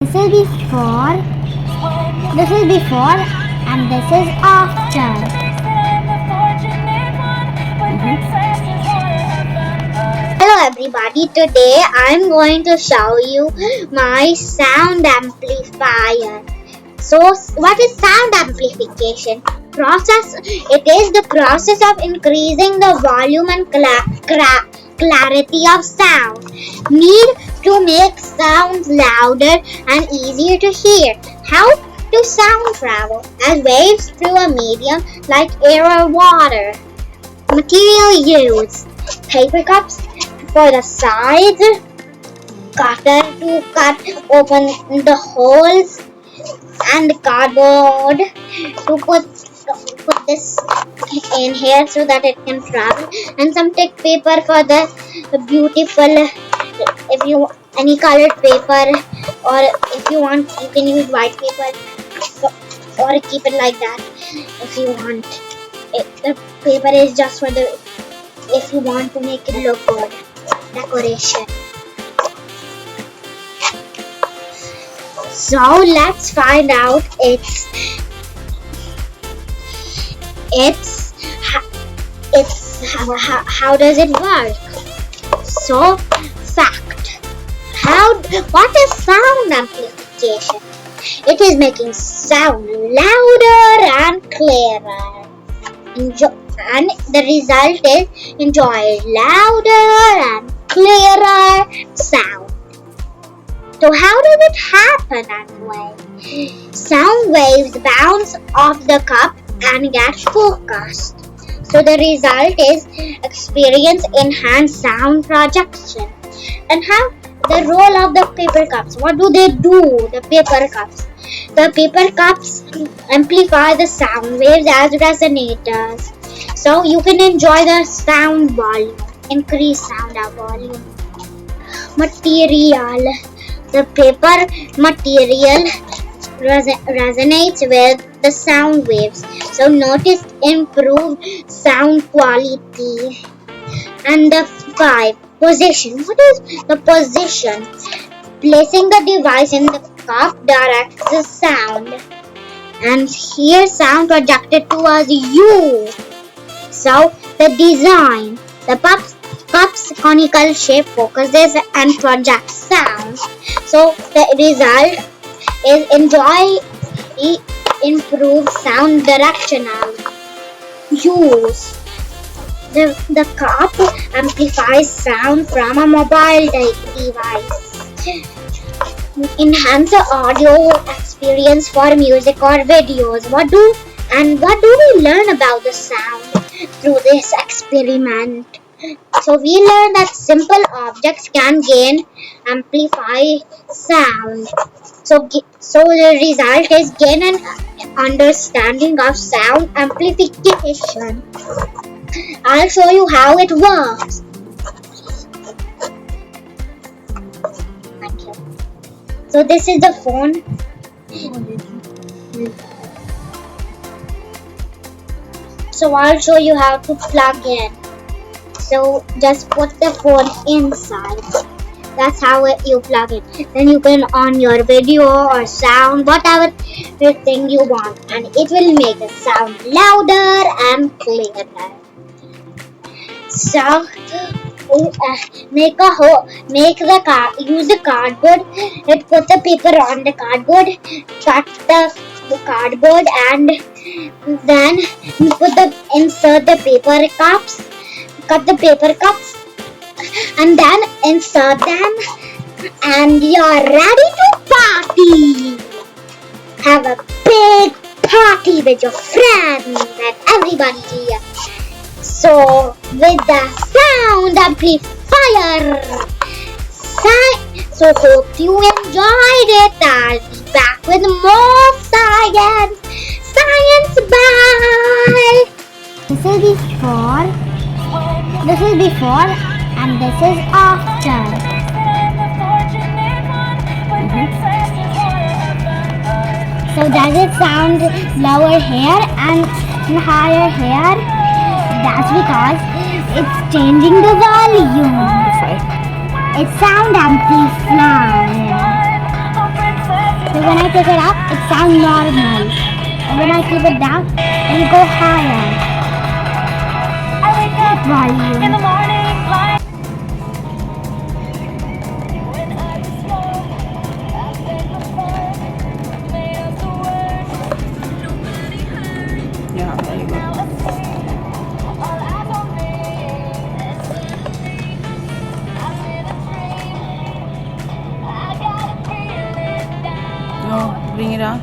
This is before, and this is after. Hello everybody, today I'm going to show you my sound amplifier. So what is sound amplification? It is the process of increasing the volume and clarity of sound. Need to make sounds louder and easier to hear. How do sound travel as waves through a medium like air or water? Material used: paper cups for the sides, cutter to cut open the holes, and cardboard to put this in here so that it can travel, and some thick paper for the beautiful, if you any colored paper, or if you want you can use white paper or keep it like that if you want. The paper is just for the if you want to make it look good, decoration. So let's find out how does it work. So fact, what is sound amplification? It is making sound louder and clearer. And the result is enjoy louder and clearer sound. So how does it happen anyway? Sound waves bounce off the cup and get focused. So the result is experience enhanced sound projection. And how the role of the paper cups? What do they do? The paper cups. The paper cups amplify the sound waves as resonators. So you can enjoy the sound volume, increase sound volume. Material. The paper material resonates with the sound waves. So notice improved sound quality. And the 5, position. What is the position? Placing the device in the cup directs the sound. And here sound projected towards you. So the design. The cup's conical shape focuses and projects sound. So the result is enjoy improved sound directional use. The cup amplifies sound from a mobile device. Enhance the audio experience for music or videos. What do we learn about the sound through this experiment? So we learn that simple objects can amplify sound. So the result is gain an understanding of sound amplification. I'll show you how it works. Thank you. So this is the phone. So I'll show you how to plug in. So just put the phone inside. That's how you plug it. Then you can on your video or sound, whatever thing you want, and it will make the sound louder and clearer. So use the cardboard. Put the paper on the cardboard. Cut the cardboard and then insert the paper cups. Cut the paper cups and then insert them, and you're ready to party. Have a big party with your friends and everybody here. So with the sound amplifier. So hope you enjoyed it. I'll be back with more science. Bye. This is before and this is after. So does it sound lower here and higher here? That's because it's changing the volume. It's sound amplifier. when I take it up, it sounds normal. And when I keep it down, it will go higher. I wake up volume in the morning. Yeah, very good. No, bring it up.